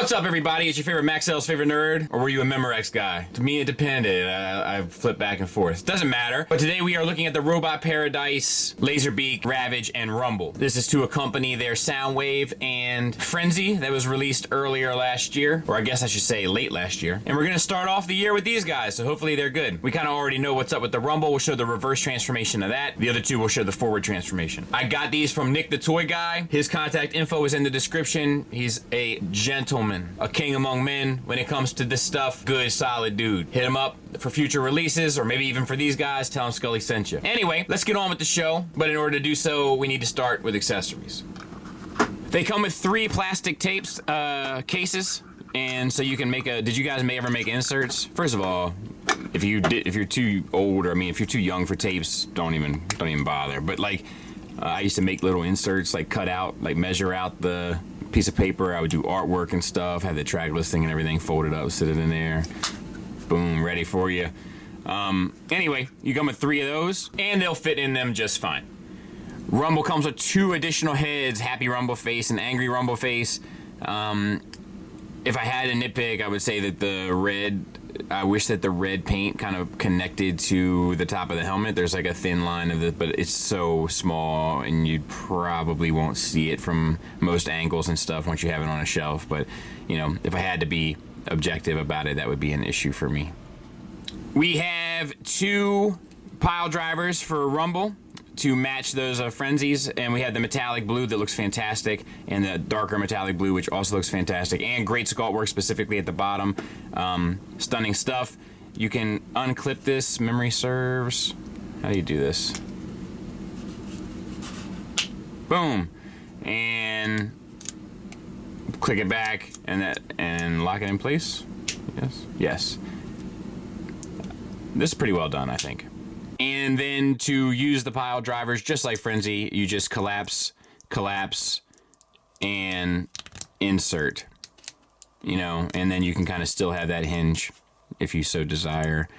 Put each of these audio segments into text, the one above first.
What's up, everybody? It's your favorite Maxell's favorite nerd, or were you a Memorex guy? To me, it depended. I flipped back and forth. Doesn't matter. But today we are looking at the Robot Paradise, Laserbeak, Ravage, and Rumble. This is to accompany their Soundwave and Frenzy that was released earlier last year, or I guess I should say late last year. And we're gonna start off the year with these guys, so hopefully they're good. We kind of already know what's up with the Rumble. We'll show the reverse transformation of that. The other two will show the forward transformation. I got these from Nick the Toy Guy. His contact info is in the description. He's a gentleman, a king among men when it comes to this stuff. Good, solid dude. Hit him up for future releases, or maybe even for these guys. Tell him Skully sent you. Anyway, let's get on with the show. But in order to do so, we need to start with accessories. They come with 3 plastic tapes, cases, and so you can make a. Did you guys ever make inserts? First of all, if you're too old, or I mean, if you're too young for tapes, don't even bother. But like, I used to make little inserts, like cut out, like measure out the piece of paper. I would do artwork and stuff, have the track listing and everything folded up, sit it in there, boom, ready for you. Anyway, you come with 3 of those, and they'll fit in them just fine. Rumble comes with 2 additional heads, Happy Rumble Face and Angry Rumble Face. If I had a nitpick, I would say that I wish that the red paint kind of connected to the top of the helmet. There's like a thin line of it, but it's so small and you probably won't see it from most angles and stuff once you have it on a shelf. But, you know, if I had to be objective about it, that would be an issue for me. We have 2 pile drivers for Rumble to match those frenzies, and we have the metallic blue that looks fantastic, and the darker metallic blue, which also looks fantastic, and great sculpt work specifically at the bottom. Stunning stuff. You can unclip this, memory serves. How do you do this? Boom, and click it back, and lock it in place. Yes. This is pretty well done, I think. And then to use the pile drivers, just like Frenzy, you just collapse, and insert. You know, and then you can kind of still have that hinge if you so desire.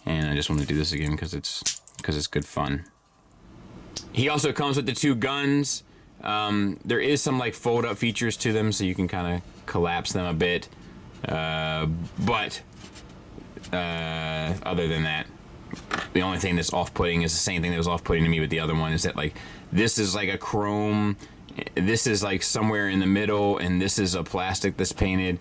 And I just want to do this again because it's good fun. He also comes with the 2 guns. There is some like fold up features to them, so you can kind of collapse them a bit. But other than that, the only thing that's off-putting is the same thing that was off-putting to me with the other one, is that like this is like a chrome, this is like somewhere in the middle, and this is a plastic that's painted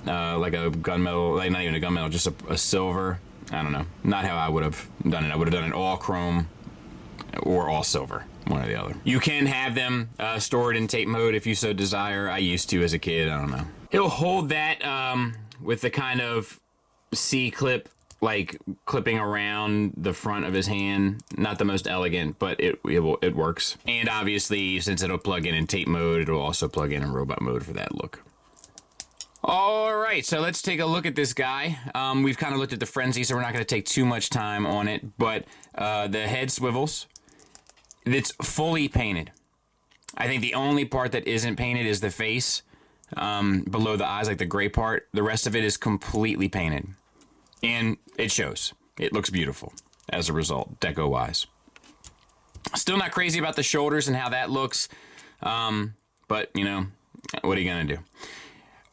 like a gunmetal, like not even a gunmetal, just a silver. I don't know, not how I would have done it. I would have done it all chrome or all silver, one or the other. You can have them stored in tape mode if you so desire. I used to as a kid. I don't know. He'll hold that with the kind of C-clip, like clipping around the front of his hand. Not the most elegant, but it works. And obviously, since it'll plug in tape mode, it'll also plug in robot mode for that look. All right, so let's take a look at this guy. We've kind of looked at the Frenzy, so we're not going to take too much time on it, but the head swivels. It's fully painted. I think the only part that isn't painted is the face, below the eyes, like the gray part. The rest of it is completely painted. And it shows. It looks beautiful as a result, deco-wise. Still not crazy about the shoulders and how that looks, but, you know, what are you going to do?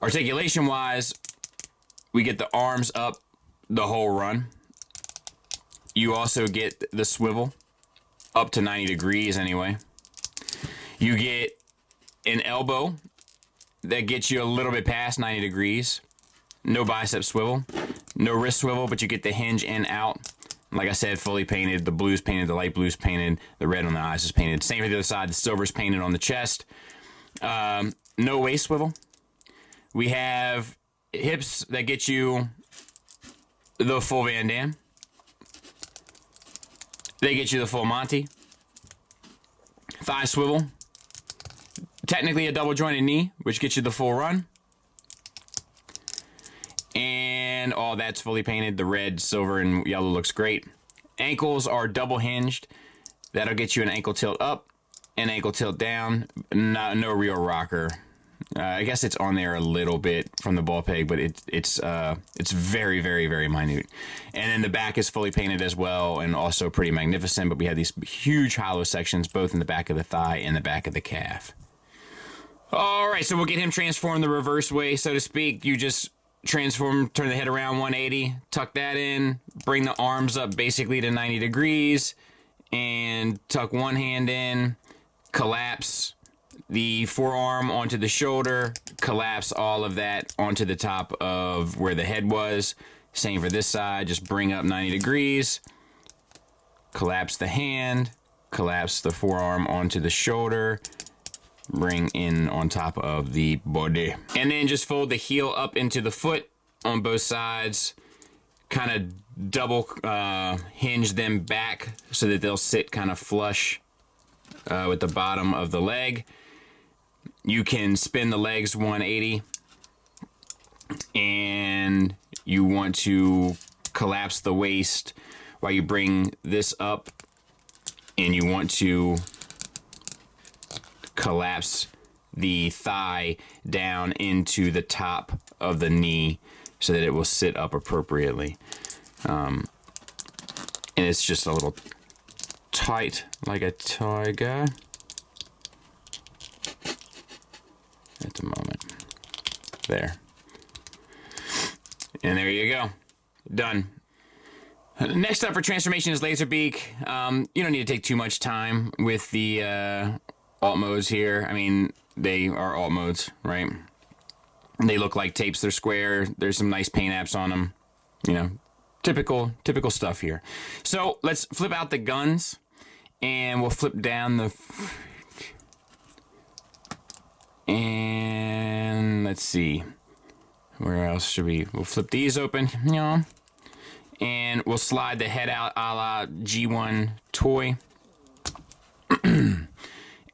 Articulation-wise, we get the arms up the whole run. You also get the swivel up to 90 degrees anyway. You get an elbow that gets you a little bit past 90 degrees. No bicep swivel, no wrist swivel, but you get the hinge in out. Like I said, fully painted. The blue's painted, the light blue's painted, the red on the eyes is painted. Same for the other side, the silver's painted on the chest. No waist swivel. We have hips that get you the full Van Damme. They get you the full Monty. Thigh swivel. Technically a double jointed knee, which gets you the full run. And all that's fully painted. The red, silver, and yellow looks great. Ankles are double hinged. That'll get you an ankle tilt up, an ankle tilt down. No real rocker. I guess it's on there a little bit from the ball peg, but it's very, very, very minute. And then the back is fully painted as well, and also pretty magnificent. But we have these huge hollow sections, both in the back of the thigh and the back of the calf. All right, so we'll get him transformed the reverse way, so to speak. You just transform, turn the head around 180, tuck that in, bring the arms up basically to 90 degrees, and tuck one hand in, collapse the forearm onto the shoulder, collapse all of that onto the top of where the head was. Same for this side, just bring up 90 degrees, collapse the hand, collapse the forearm onto the shoulder, bring in on top of the body. And then just fold the heel up into the foot on both sides, kind of double hinge them back so that they'll sit kind of flush with the bottom of the leg. You can spin the legs 180, and you want to collapse the waist while you bring this up, and you want to collapse the thigh down into the top of the knee so that it will sit up appropriately. And it's just a little tight like a tiger at the moment. There. And there you go. Done. Next up for transformation is Laserbeak. You don't need to take too much time with the alt modes here. I mean, they are alt modes, right? They look like tapes. They're square. There's some nice paint apps on them. You know, typical stuff here. So let's flip out the guns, and we'll flip down the... And let's see. Where else should we... We'll flip these open. Yeah. And we'll slide the head out a la G1 toy.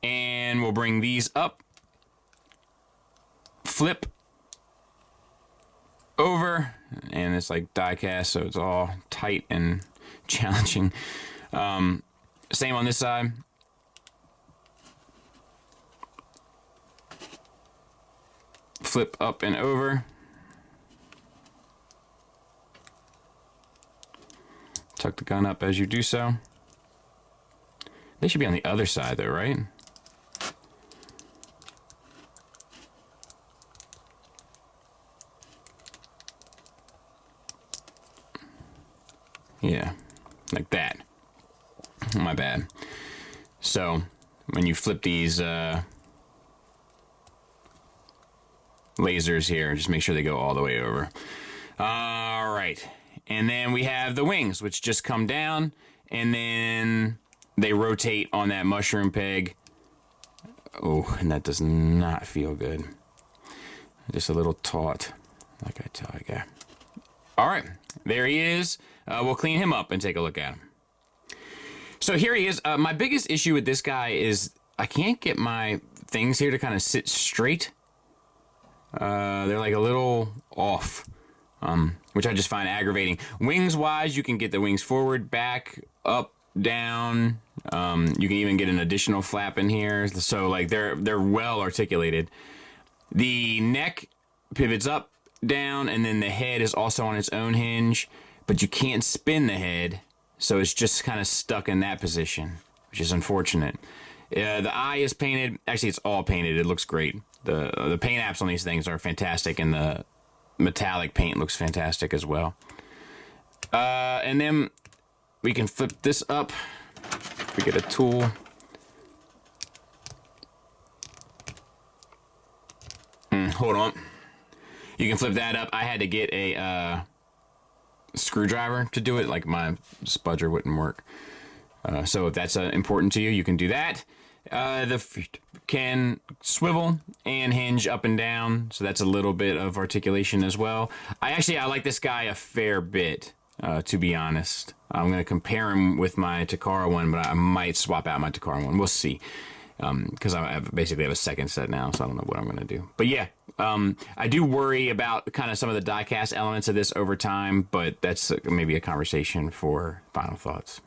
And we'll bring these up. Flip. Over. And it's like die cast, so it's all tight and challenging. Same on this side. Flip up and over. Tuck the gun up as you do so. They should be on the other side though, right? Yeah, like that. My bad. So, when you flip these lasers here, just make sure they go all the way over. All right. And then we have the wings, which just come down, and then they rotate on that mushroom peg. Oh, and that does not feel good. Just a little taut, like I tell you. All right, there he is. We'll clean him up and take a look at him. So here he is. My biggest issue with this guy is I can't get my things here to kind of sit straight. They're like a little off. Which I just find aggravating. Wings-wise, you can get the wings forward, back, up, down. You can even get an additional flap in here. So, like, they're well articulated. The neck pivots up, down, and then the head is also on its own hinge. But you can't spin the head, so it's just kind of stuck in that position, which is unfortunate. The eye is painted. Actually, it's all painted. It looks great. The paint apps on these things are fantastic, and the metallic paint looks fantastic as well. And then we can flip this up. We get a tool. Hold on. You can flip that up. I had to get a screwdriver to do it. Like my spudger wouldn't work. So if that's important to you, you can do that. The feet can swivel and hinge up and down, so that's a little bit of articulation as well. I like this guy a fair bit, to be honest. I'm going to compare him with my Takara one, but I might swap out my Takara one. We'll see, because I basically have a second set now, so I don't know what I'm going to do. But yeah, I do worry about kind of some of the die-cast elements of this over time, but that's maybe a conversation for final thoughts.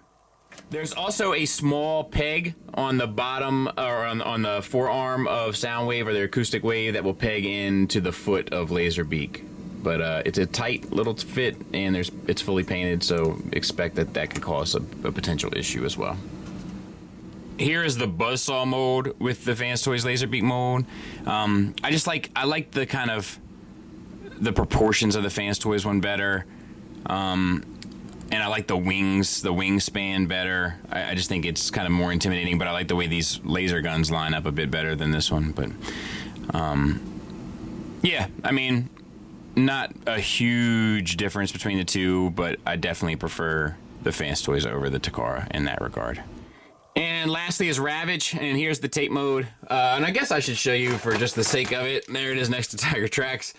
There's also a small peg on the bottom, or on the forearm of Soundwave, or the acoustic wave, that will peg into the foot of Laserbeak. But it's a tight little fit, and it's fully painted, so expect that could cause a potential issue as well. here is the buzzsaw mode with the Fans Toys Laserbeak mode. I like the kind of the proportions of the Fans Toys one better. And I like the wings, the wingspan better. I just think it's kind of more intimidating, but I like the way these laser guns line up a bit better than this one. But, yeah, I mean, not a huge difference between the two, but I definitely prefer the Fans Toys over the Takara in that regard. And lastly is Ravage, and here's the tape mode. And I guess I should show you for just the sake of it. There it is next to Tiger Tracks.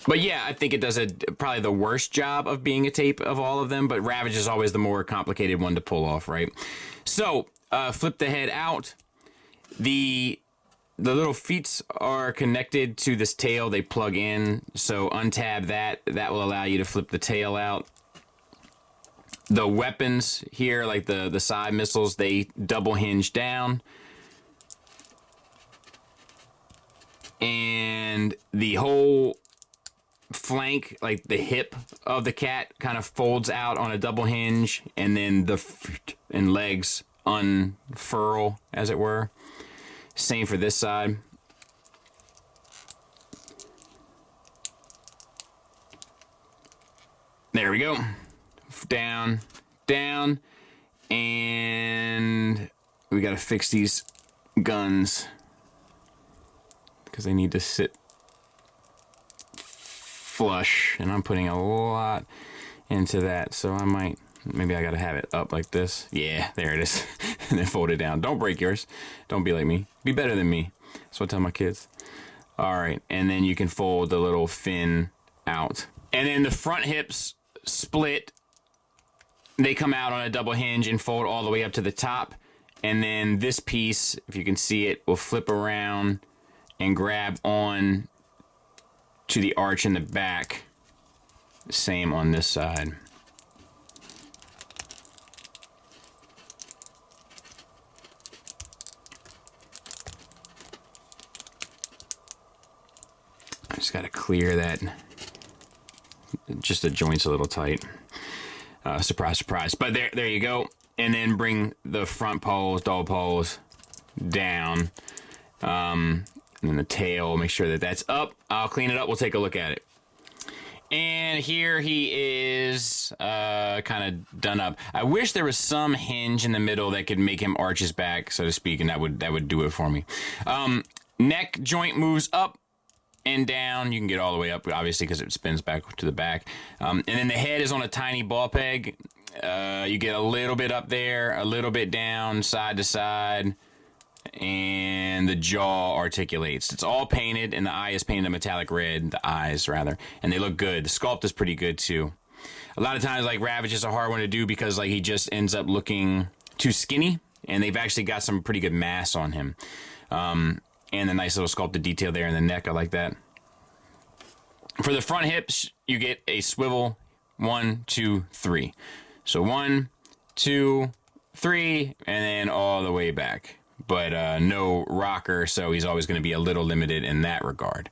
But yeah, I think it does probably the worst job of being a tape of all of them, but Ravage is always the more complicated one to pull off, right? So, flip the head out. The little feet are connected to this tail. They plug in, so untab that. That will allow you to flip the tail out. The weapons here, like the side missiles, they double hinge down. And the whole flank, like the hip of the cat, kind of folds out on a double hinge, and then the feet and legs unfurl, as it were. Same for this side. There we go. Down, down, and we gotta fix these guns because they need to sit flush, and I'm putting a lot into that, so maybe I gotta have it up like this. Yeah, there it is. And then fold it down. Don't break yours. Don't be like me. Be better than me. That's what I tell my kids. All right, and then you can fold the little fin out. And then the front hips split. They come out on a double hinge and fold all the way up to the top. And then this piece, if you can see it, will flip around and grab on to the arch in the back. Same on this side. I just got to clear that. Just the joint's a little tight. Surprise, surprise. But there you go. And then bring the front poles, dog poles, down. And then the tail, make sure that that's up. I'll clean it up. We'll take a look at it. And here he is, kind of done up. I wish there was some hinge in the middle that could make him arch his back, so to speak, and that would do it for me. Neck joint moves up and down. You can get all the way up, obviously, because it spins back to the back. And then the head is on a tiny ball peg. You get a little bit up there, a little bit down, side to side, and the jaw articulates. It's all painted, and the eye is painted a metallic red, the eyes, rather, and they look good. The sculpt is pretty good, too. A lot of times, like, Ravage is a hard one to do because, like, he just ends up looking too skinny, and they've actually got some pretty good mass on him. And the nice little sculpted detail there in the neck. I like that. For the front hips, you get a swivel 1, 2, 3. So 1, 2, 3, and then all the way back. But no rocker, so he's always going to be a little limited in that regard.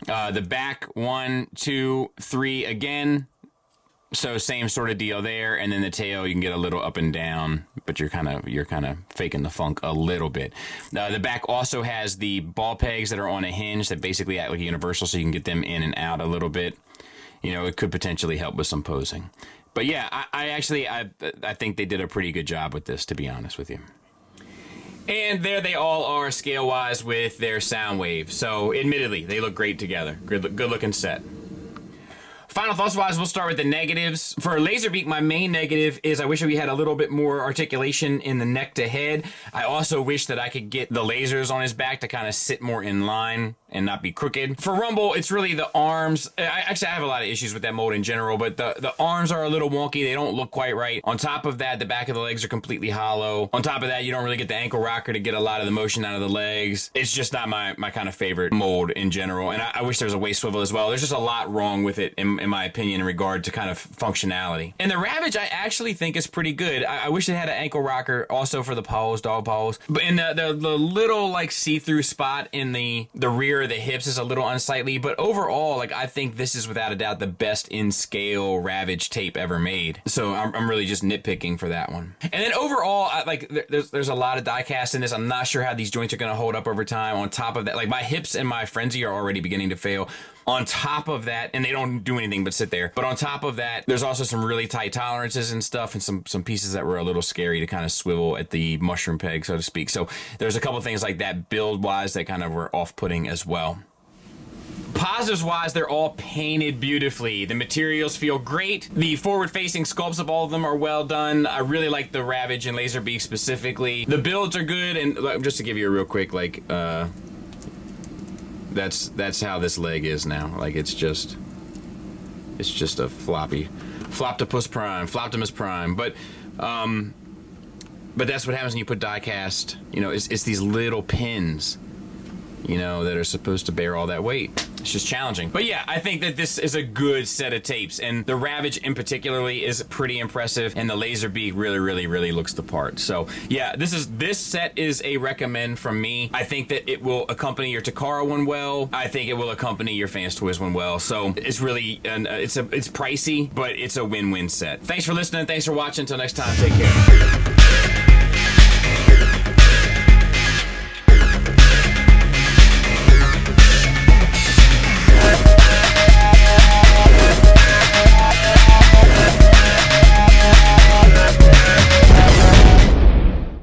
The back, 1, 2, 3 again. So same sort of deal there, and then the tail you can get a little up and down, but you're kind of faking the funk a little bit. The back also has the ball pegs that are on a hinge that basically act like a universal, so you can get them in and out a little bit. You know, it could potentially help with some posing. But yeah, I think they did a pretty good job with this, to be honest with you. And there they all are scale-wise with their sound wave. So admittedly, they look great together. Good looking set. Final thoughts-wise, we'll start with the negatives. For Laserbeak, my main negative is I wish we had a little bit more articulation in the neck to head. I also wish that I could get the lasers on his back to kind of sit more in line and not be crooked. For Rumble, it's really the arms. I have a lot of issues with that mold in general, but the arms are a little wonky. They don't look quite right. On top of that, the back of the legs are completely hollow. On top of that, you don't really get the ankle rocker to get a lot of the motion out of the legs. It's just not my kind of favorite mold in general, and I wish there was a waist swivel as well. There's just a lot wrong with it in in my opinion, in regard to kind of functionality. And the Ravage, I actually think is pretty good. I wish it had an ankle rocker also for the paws, dog paws. But in the little like see-through spot in the rear of the hips is a little unsightly. But overall, like I think this is without a doubt the best in scale Ravage tape ever made. So I'm really just nitpicking for that one. And then overall, there's a lot of die cast in this. I'm not sure how these joints are going to hold up over time. On top of that, like my hips and my frenzy are already beginning to fail. On top of that, and they don't do anything but sit there, but on top of that, there's also some really tight tolerances and stuff, and some pieces that were a little scary to kind of swivel at the mushroom peg, so to speak. So there's a couple things like that build-wise that kind of were off-putting as well. Positives-wise, they're all painted beautifully. The materials feel great. The forward-facing sculpts of all of them are well done. I really like the Ravage and Laserbeak specifically. The builds are good, and just to give you a real quick, like, that's how this leg is now. Like it's just a floppy Floptopus Prime, Floptimus Prime. But that's what happens when you put die cast. You know, it's these little pins, you know, that are supposed to bear all that weight. It's just challenging. But yeah, I think that this is a good set of tapes, and the Ravage in particularly is pretty impressive, and the Laserbeak really looks the part. So yeah, this set is a recommend from me. I think that it will accompany your Takara one well. I think it will accompany your Fans Toys one well. So it's really it's pricey, but it's a win-win set. Thanks for listening. Thanks for watching. Until next time, take care.